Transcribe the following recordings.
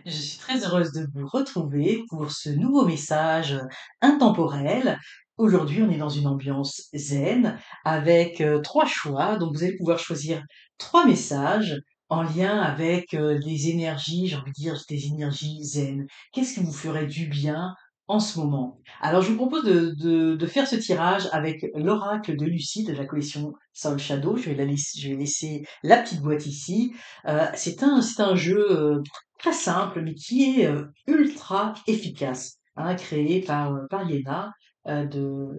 Je suis très heureuse de vous retrouver pour ce nouveau message intemporel. Aujourd'hui, on est dans une ambiance zen avec trois choix. Donc, vous allez pouvoir choisir trois messages en lien avec des énergies, j'ai envie de dire des énergies zen. Qu'est-ce qui vous ferait du bien en ce moment? Alors, je vous propose de faire ce tirage avec l'oracle de Lucie de la collection Soul Shadow. Je vais laisser la petite boîte ici. C'est un jeu très simple, mais qui est ultra efficace, hein, créé par Yéna de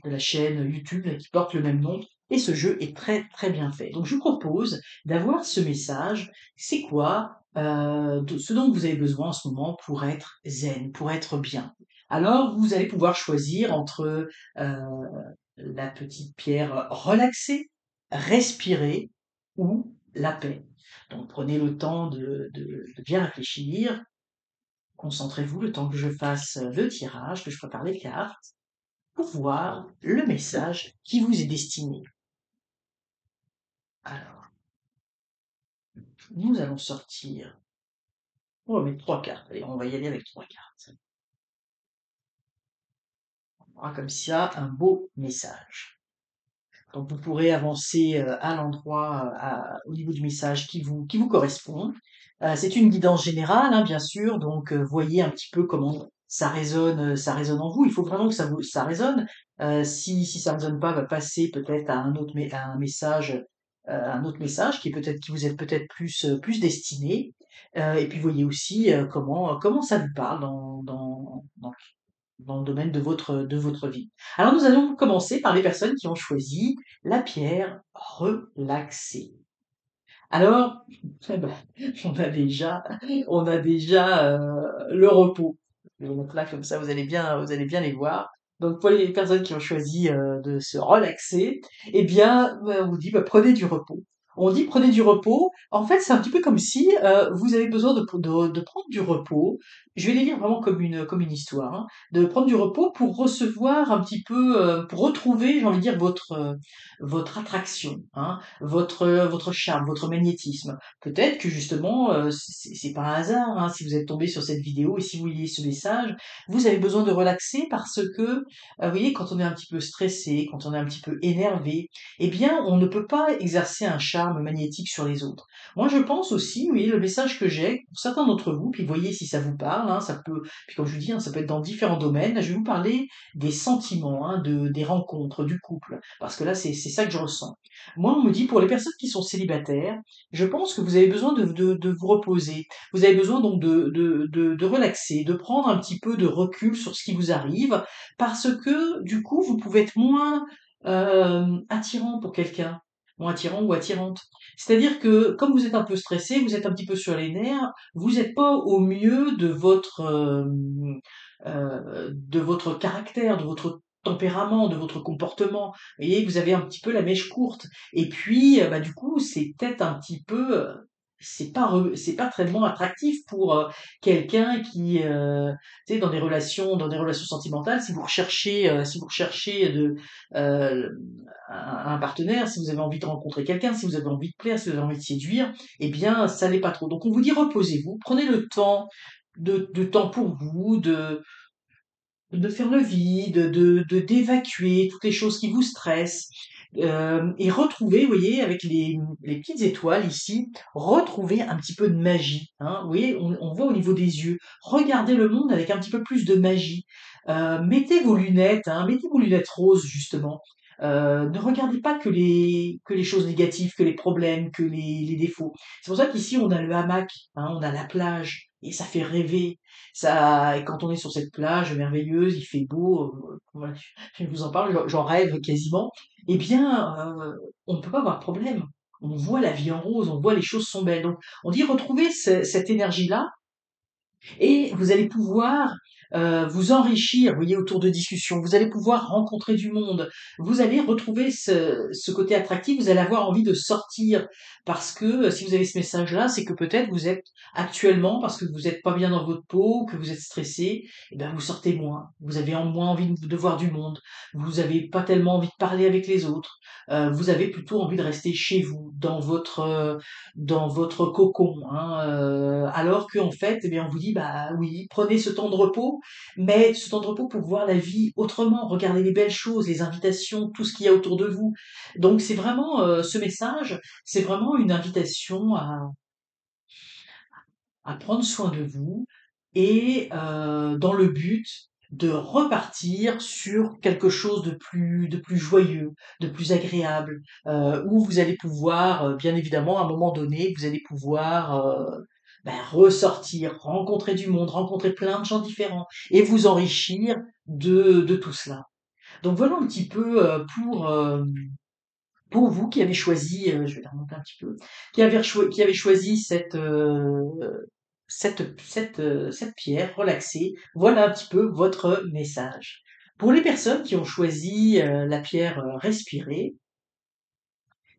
la chaîne YouTube qui porte le même nom. Et ce jeu est très très bien fait. Donc je vous propose d'avoir ce message. C'est quoi ce dont vous avez besoin en ce moment pour être zen, pour être bien. Alors vous allez pouvoir choisir entre la petite pierre relaxée, respirer ou la paix. Donc prenez le temps de bien réfléchir, concentrez-vous le temps que je fasse le tirage, que je prépare les cartes, pour voir le message qui vous est destiné. Alors, nous allons sortir, on va mettre trois cartes, allez, on va y aller avec trois cartes. On aura comme ça un beau message. Donc vous pourrez avancer à l'endroit, au niveau du message qui vous correspond. C'est une guidance générale, hein, bien sûr, donc voyez un petit peu comment ça résonne en vous. Il faut vraiment que ça résonne. Si ça résonne pas, bah, passez peut-être à un autre message qui vous est peut-être plus destiné. Et puis voyez aussi comment ça vous parle dans le domaine de votre vie. Alors nous allons commencer par les personnes qui ont choisi la pierre relaxée. Alors, eh ben, on a déjà le repos. Je vais mettre là comme ça, vous allez bien les voir. Donc pour les personnes qui ont choisi de se relaxer, eh bien, on vous dit bah, prenez du repos. On dit prenez du repos. En fait, c'est un petit peu comme si vous avez besoin de prendre du repos. Je vais les lire vraiment comme une histoire, hein, de prendre du repos pour recevoir un petit peu, pour retrouver, j'ai envie de dire, votre attraction, hein, votre charme, votre magnétisme. Peut-être que justement, c'est pas un hasard, hein, si vous êtes tombé sur cette vidéo et si vous lisez ce message, vous avez besoin de relaxer parce que, vous voyez, quand on est un petit peu stressé, quand on est un petit peu énervé, eh bien, on ne peut pas exercer un charme magnétique sur les autres. Moi, je pense aussi, oui, le message que j'ai pour certains d'entre vous, puis voyez si ça vous parle, hein, ça peut, puis comme je vous dis, hein, ça peut être dans différents domaines. Je vais vous parler des sentiments, hein, des rencontres, du couple, parce que là, c'est ça que je ressens. Moi, on me dit, pour les personnes qui sont célibataires, je pense que vous avez besoin de vous reposer. Vous avez besoin donc de relaxer, de prendre un petit peu de recul sur ce qui vous arrive, parce que du coup, vous pouvez être moins attirant pour quelqu'un, moins attirant ou attirante. C'est-à-dire que comme vous êtes un peu stressé, vous êtes un petit peu sur les nerfs, vous n'êtes pas au mieux de votre caractère, de votre tempérament, de votre comportement. Vous voyez, vous avez un petit peu la mèche courte. Et puis, bah, du coup, c'est peut-être un petit peu, c'est pas très attractif pour quelqu'un qui, tu sais, dans des relations sentimentales, si vous recherchez un partenaire, si vous avez envie de rencontrer quelqu'un, si vous avez envie de plaire, si vous avez envie de séduire, eh bien, ça l'est pas trop. Donc, on vous dit reposez-vous, prenez le temps de temps pour vous, de faire le vide, d'évacuer toutes les choses qui vous stressent, et retrouver, vous voyez, avec les petites étoiles ici, retrouver un petit peu de magie, hein. Vous voyez, on voit au niveau des yeux. Regardez le monde avec un petit peu plus de magie. Mettez vos lunettes, hein, mettez vos lunettes roses justement. Ne regardez pas que les choses négatives, que les problèmes, que les défauts. C'est pour ça qu'ici on a le hamac, hein, on a la plage, et ça fait rêver. Ça, et quand on est sur cette plage merveilleuse, il fait beau, voilà, je vous en parle, j'en rêve quasiment. Eh bien, on ne peut pas avoir de problème. On voit la vie en rose, on voit les choses sont belles. Donc, on dit retrouver cette énergie-là et vous allez pouvoir vous enrichir, vous voyez, autour de discussions. Vous allez pouvoir rencontrer du monde. Vous allez retrouver ce côté attractif. Vous allez avoir envie de sortir parce que si vous avez ce message-là, c'est que peut-être vous êtes actuellement, parce que vous n'êtes pas bien dans votre peau, que vous êtes stressé, et ben vous sortez moins. Vous avez moins envie de voir du monde. Vous avez pas tellement envie de parler avec les autres. Vous avez plutôt envie de rester chez vous, dans votre cocon, hein, alors qu'en fait, eh bien, on vous dit, bah oui, prenez ce temps de repos, mais ce temps de repos pour voir la vie autrement, regardez les belles choses, les invitations, tout ce qu'il y a autour de vous. Donc c'est vraiment ce message, c'est vraiment une invitation à prendre soin de vous et dans le but de repartir sur quelque chose de plus joyeux, de plus agréable, où vous allez pouvoir, bien évidemment, à un moment donné, vous allez pouvoir ressortir, rencontrer du monde, rencontrer plein de gens différents et vous enrichir de tout cela. Donc voilà un petit peu pour vous qui avez choisi, je vais la remonter un petit peu, qui avez choisi cette pierre relaxée, voilà un petit peu votre message. Pour les personnes qui ont choisi la pierre respirée,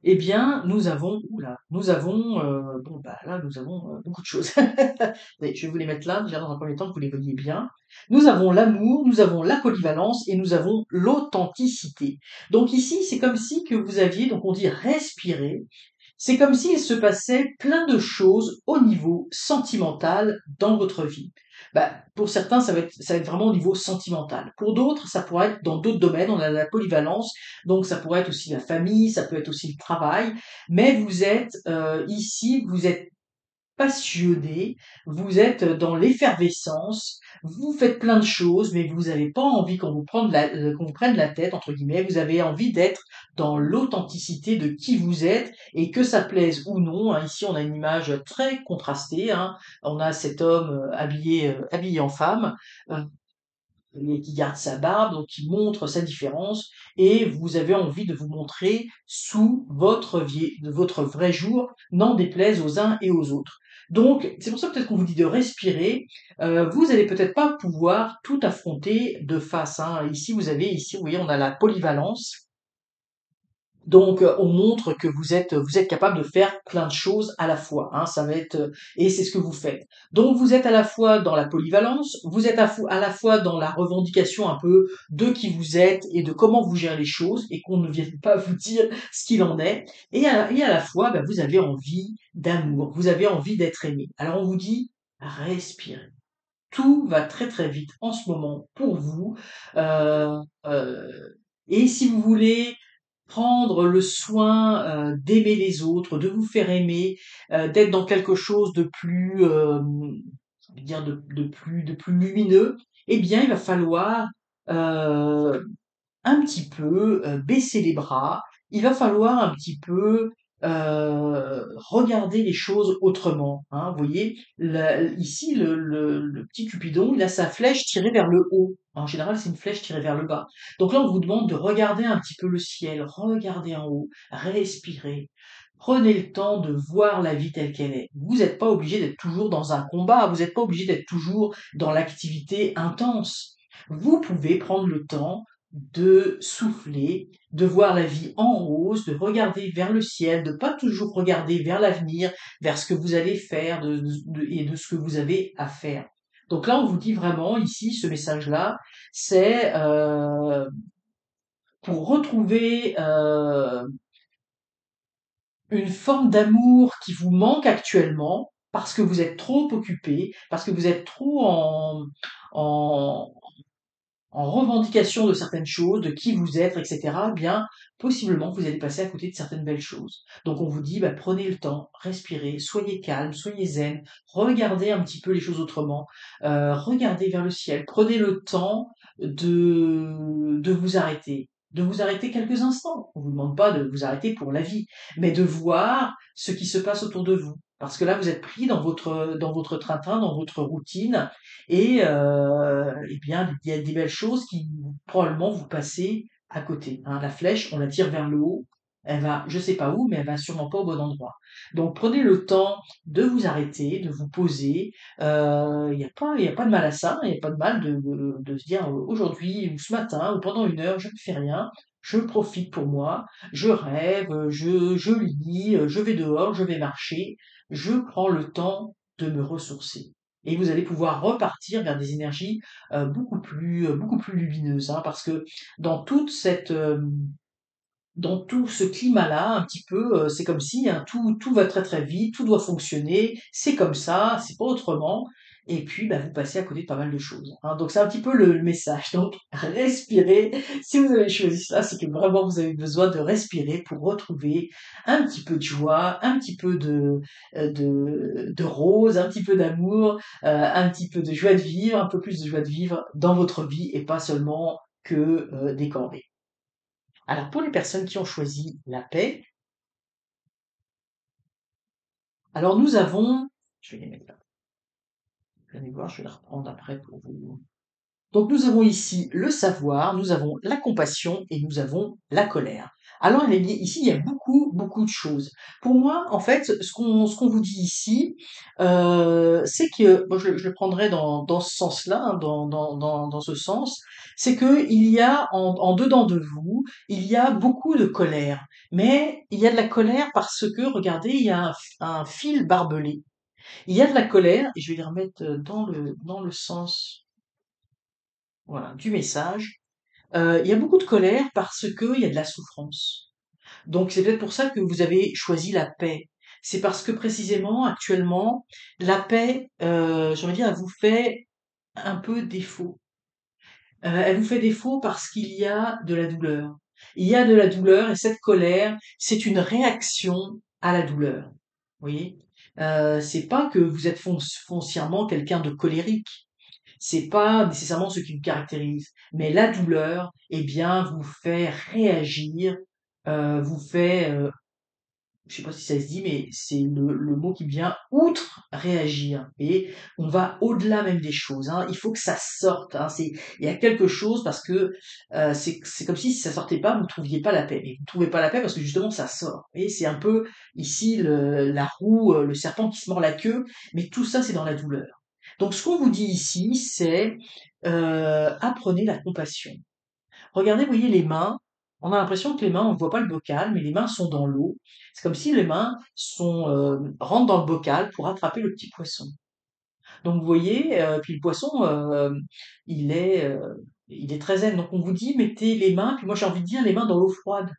eh bien, nous avons, bon, bah, là, nous avons beaucoup de choses. Allez, je vais vous les mettre là, déjà dans un premier temps, que vous les voyez bien. Nous avons l'amour, nous avons la polyvalence et nous avons l'authenticité. Donc ici, c'est comme si que vous aviez, donc on dit respirer, c'est comme s'il se passait plein de choses au niveau sentimental dans votre vie. Bah, pour certains, ça va être vraiment au niveau sentimental. Pour d'autres, ça pourrait être dans d'autres domaines. On a la polyvalence, donc ça pourrait être aussi la famille, ça peut être aussi le travail. Mais vous êtes ici, vous êtes passionné, vous êtes dans l'effervescence, vous faites plein de choses, mais vous n'avez pas envie qu'on vous prenne la tête, entre guillemets, vous avez envie d'être dans l'authenticité de qui vous êtes, et que ça plaise ou non, hein. Ici, on a une image très contrastée, hein. On a cet homme habillé en femme, euh, et qui garde sa barbe, donc qui montre sa différence, et vous avez envie de vous montrer sous votre vrai jour, n'en déplaise aux uns et aux autres. Donc, c'est pour ça peut-être qu'on vous dit de respirer. Vous allez peut-être pas pouvoir tout affronter de face, hein. Ici, vous voyez, on a la polyvalence. Donc, on montre que vous êtes capable de faire plein de choses à la fois, hein. Ça va être, et c'est ce que vous faites. Donc, vous êtes à la fois dans la polyvalence, vous êtes à la fois dans la revendication un peu de qui vous êtes et de comment vous gérez les choses, et qu'on ne vienne pas vous dire ce qu'il en est. Et à la fois, ben, vous avez envie d'amour, vous avez envie d'être aimé. Alors, on vous dit, respirez. Tout va très très vite en ce moment pour vous. Euh, euh, et si vous voulez prendre le soin d'aimer les autres, de vous faire aimer, d'être dans quelque chose de plus, je vais dire de plus lumineux, eh bien, il va falloir euh, un petit peu baisser les bras. Il va falloir un petit peu regarder les choses autrement, hein. Vous voyez, ici, le petit Cupidon, il a sa flèche tirée vers le haut. En général, c'est une flèche tirée vers le bas. Donc là, on vous demande de regarder un petit peu le ciel, regarder en haut, respirer. Prenez le temps de voir la vie telle qu'elle est. Vous n'êtes pas obligé d'être toujours dans un combat, vous n'êtes pas obligé d'être toujours dans l'activité intense. Vous pouvez prendre le temps de souffler, de voir la vie en rose, de regarder vers le ciel, de pas toujours regarder vers l'avenir, vers ce que vous allez faire et de ce que vous avez à faire. Donc là, on vous dit vraiment ici, ce message-là, c'est pour retrouver une forme d'amour qui vous manque actuellement parce que vous êtes trop occupé, parce que vous êtes trop en, en revendication de certaines choses, de qui vous êtes, etc., eh bien, possiblement, vous allez passer à côté de certaines belles choses. Donc, on vous dit, bah, prenez le temps, respirez, soyez calme, soyez zen, regardez un petit peu les choses autrement, regardez vers le ciel, prenez le temps de vous arrêter. De vous arrêter quelques instants. On vous demande pas de vous arrêter pour la vie, mais de voir ce qui se passe autour de vous. Parce que là, vous êtes pris dans votre train-train, dans votre routine, et eh bien, il y a des belles choses qui probablement vous passez à côté, hein. La flèche, on la tire vers le haut, elle va, je sais pas où, mais elle va sûrement pas au bon endroit. Donc prenez le temps de vous arrêter, de vous poser. Il y a pas de mal à ça. Il y a pas de mal de se dire aujourd'hui ou ce matin ou pendant une heure, je ne fais rien. Je profite pour moi, je rêve, je lis, je vais dehors, je vais marcher, je prends le temps de me ressourcer. Et vous allez pouvoir repartir vers des énergies beaucoup plus lumineuses, hein, parce que dans toute cette, dans tout ce climat-là, un petit peu, c'est comme si hein, tout va très très vite, tout doit fonctionner, c'est comme ça, c'est pas autrement. Et puis, bah, vous passez à côté de pas mal de choses, hein. Donc c'est un petit peu le message. Donc respirez. Si vous avez choisi cela, c'est que vraiment vous avez besoin de respirer pour retrouver un petit peu de joie, un petit peu de rose, un petit peu d'amour, un petit peu de joie de vivre, un peu plus de joie de vivre dans votre vie et pas seulement que des corvées. Alors pour les personnes qui ont choisi la paix, alors nous avons, je vais les mettre là, vous allez voir, je vais les reprendre après pour vous. Donc nous avons ici le savoir, nous avons la compassion et nous avons la colère. Alors ici, il y a beaucoup de choses. Pour moi, en fait, ce qu'on vous dit ici, c'est que, moi je le prendrais dans ce sens-là, hein, dans ce sens, c'est que il y a en dedans de vous, il y a beaucoup de colère. Mais il y a de la colère parce que, regardez, il y a un fil barbelé. Il y a de la colère, et je vais les remettre dans le sens voilà, du message. Il y a beaucoup de colère parce qu'il y a de la souffrance. Donc c'est peut-être pour ça que vous avez choisi la paix. C'est parce que précisément, actuellement, la paix, j'ai envie de dire, elle vous fait un peu défaut. Elle vous fait défaut parce qu'il y a de la douleur. Il y a de la douleur et cette colère, c'est une réaction à la douleur. Vous voyez? C'est pas que vous êtes foncièrement quelqu'un de colérique. C'est pas nécessairement ce qui vous caractérise, mais la douleur, eh bien, vous fait réagir, vous fait, je sais pas si ça se dit, mais c'est le mot qui me vient, outre réagir. Et on va au-delà même des choses, hein. Il faut que ça sorte, hein. Il y a quelque chose parce que c'est comme si ça sortait pas, vous ne trouviez pas la paix. Mais vous ne trouvez pas la paix parce que justement ça sort. Et c'est un peu ici la roue, le serpent qui se mord la queue, mais tout ça c'est dans la douleur. Donc ce qu'on vous dit ici, c'est apprenez la compassion. Regardez, vous voyez les mains. On a l'impression que les mains, on ne voit pas le bocal, mais les mains sont dans l'eau. C'est comme si les mains rentrent dans le bocal pour attraper le petit poisson. Donc vous voyez, puis le poisson, il est, euh, il est très zen. Donc on vous dit, mettez les mains, puis moi j'ai envie de dire les mains dans l'eau froide.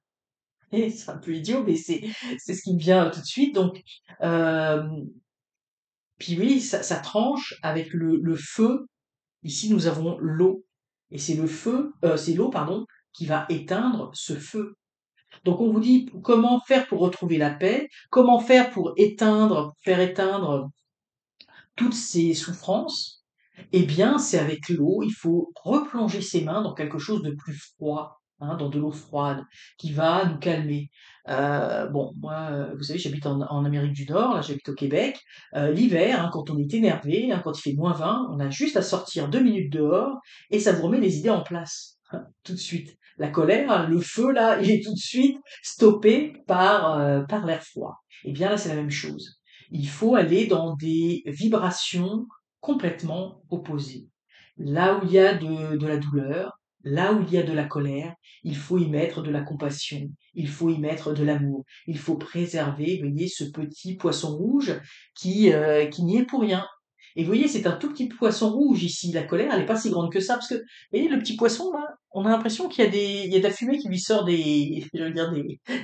Et c'est un peu idiot, mais c'est ce qui me vient tout de suite. Donc euh, puis oui, ça tranche avec le feu. Ici, nous avons l'eau. Et c'est le feu, c'est l'eau, pardon, qui va éteindre ce feu. Donc on vous dit comment faire pour retrouver la paix, comment faire pour faire éteindre toutes ces souffrances. Eh bien, c'est avec l'eau, il faut replonger ses mains dans quelque chose de plus froid, hein, dans de l'eau froide, qui va nous calmer. Bon, moi, vous savez, j'habite en Amérique du Nord, là j'habite au Québec. L'hiver, hein, quand on est énervé, hein, quand il fait -20, on a juste à sortir 2 minutes dehors et ça vous remet les idées en place, hein, tout de suite. La colère, hein, le feu, là, il est tout de suite stoppé par l'air froid. Eh bien là, c'est la même chose. Il faut aller dans des vibrations complètement opposées. Là où il y a de la douleur, là où il y a de la colère, il faut y mettre de la compassion, il faut y mettre de l'amour, il faut préserver, vous voyez, ce petit poisson rouge qui n'y est pour rien. Et vous voyez, c'est un tout petit poisson rouge ici. La colère, elle n'est pas si grande que ça, parce que, vous voyez, le petit poisson, là, on a l'impression il y a de la fumée qui lui sort je veux dire,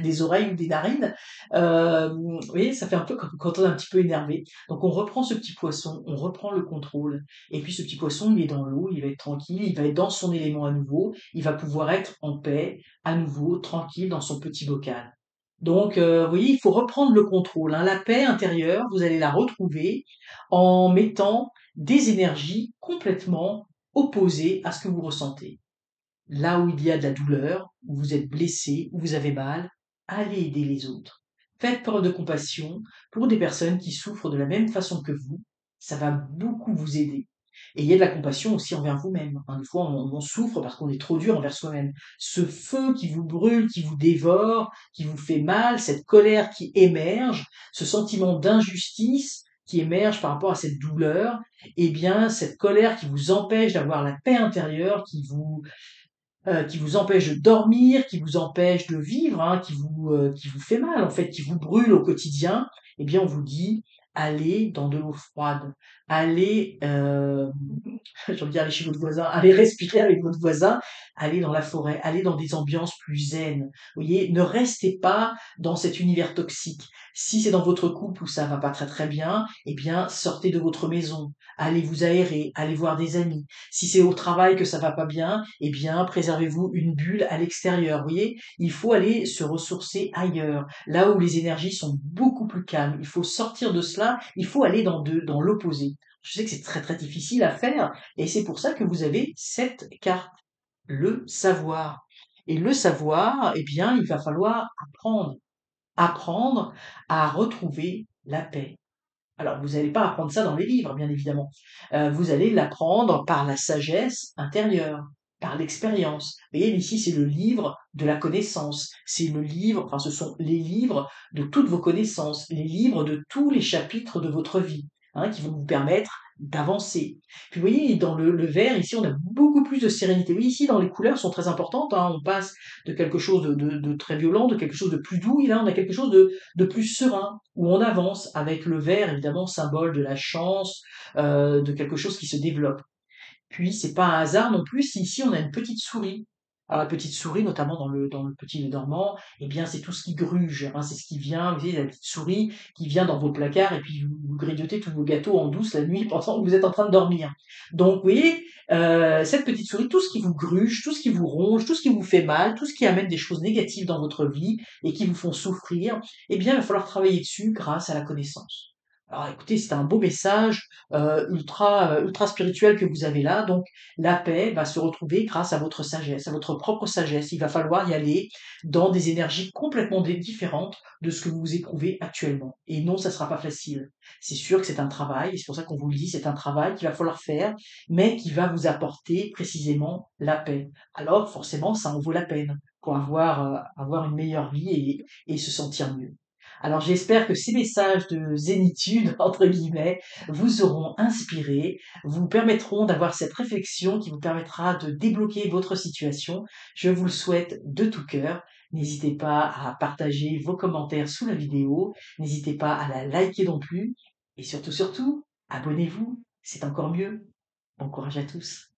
des oreilles ou des narines. Vous voyez, ça fait un peu comme quand on est un petit peu énervé. Donc on reprend ce petit poisson, on reprend le contrôle. Et puis ce petit poisson, il est dans l'eau, il va être tranquille, il va être dans son élément à nouveau, il va pouvoir être en paix, à nouveau, tranquille dans son petit bocal. Donc, vous voyez, il faut reprendre le contrôle, hein. La paix intérieure, vous allez la retrouver en mettant des énergies complètement opposées à ce que vous ressentez. Là où il y a de la douleur, où vous êtes blessé, où vous avez mal, allez aider les autres. Faites preuve de compassion pour des personnes qui souffrent de la même façon que vous. Ça va beaucoup vous aider. Ayez de la compassion aussi envers vous-même, hein. Des fois, on souffre parce qu'on est trop dur envers soi-même. Ce feu qui vous brûle, qui vous dévore, qui vous fait mal, cette colère qui émerge, ce sentiment d'injustice qui émerge par rapport à cette douleur, eh bien, cette colère qui vous empêche d'avoir la paix intérieure, qui vous empêche de dormir, qui vous empêche de vivre, hein, qui vous fait mal en fait, qui vous brûle au quotidien, eh bien on vous dit: «Allez dans de l'eau froide, allez, j'ai envie de dire aller chez votre voisin, allez respirer avec votre voisin, allez dans la forêt, allez dans des ambiances plus zen». Vous voyez? Ne restez pas dans cet univers toxique. Si c'est dans votre couple où ça va pas très, très bien, eh bien sortez de votre maison, allez vous aérer, allez voir des amis. Si c'est au travail que ça va pas bien, eh bien, préservez-vous une bulle à l'extérieur. Vous voyez, il faut aller se ressourcer ailleurs, là où les énergies sont beaucoup plus calmes. Il faut sortir de cela, il faut aller dans l'opposé. Je sais que c'est très très difficile à faire, et c'est pour ça que vous avez cette carte, le savoir. Et le savoir, eh bien, il va falloir apprendre à retrouver la paix. Alors, vous n'allez pas apprendre ça dans les livres, bien évidemment. Vous allez l'apprendre par la sagesse intérieure, par l'expérience. Vous voyez, ici, c'est le livre de la connaissance. C'est le livre, enfin, ce sont les livres de toutes vos connaissances, les livres de tous les chapitres de votre vie, hein, qui vont vous permettre d'avancer. Puis, vous voyez, dans le vert, ici, on a beaucoup plus de sérénité. Oui, ici, dans les couleurs sont très importantes, hein. On passe de quelque chose de très violent, de quelque chose de plus doux, et là, on a quelque chose de plus serein, où on avance avec le vert, évidemment, symbole de la chance, de quelque chose qui se développe. Puis, c'est pas un hasard non plus si ici on a une petite souris. Alors, la petite souris, notamment dans le petit Lenormand, eh bien, c'est tout ce qui gruge, hein, c'est ce qui vient, vous voyez, la petite souris qui vient dans vos placards et puis vous grignotez tous vos gâteaux en douce la nuit pendant que vous êtes en train de dormir. Donc, vous voyez, cette petite souris, tout ce qui vous gruge, tout ce qui vous ronge, tout ce qui vous fait mal, tout ce qui amène des choses négatives dans votre vie et qui vous font souffrir, eh bien, il va falloir travailler dessus grâce à la connaissance. Alors écoutez, c'est un beau message, ultra spirituel que vous avez là. Donc la paix va se retrouver grâce à votre sagesse, à votre propre sagesse. Il va falloir y aller dans des énergies complètement différentes de ce que vous éprouvez actuellement. Et non, ça sera pas facile. C'est sûr que c'est un travail, et c'est pour ça qu'on vous le dit, c'est un travail qu'il va falloir faire, mais qui va vous apporter précisément la paix. Alors forcément, ça en vaut la peine pour avoir une meilleure vie et se sentir mieux. Alors j'espère que ces messages de zénitude, entre guillemets, vous auront inspiré, vous permettront d'avoir cette réflexion qui vous permettra de débloquer votre situation. Je vous le souhaite de tout cœur. N'hésitez pas à partager vos commentaires sous la vidéo, n'hésitez pas à la liker non plus, et surtout, surtout, abonnez-vous, c'est encore mieux. Bon courage à tous.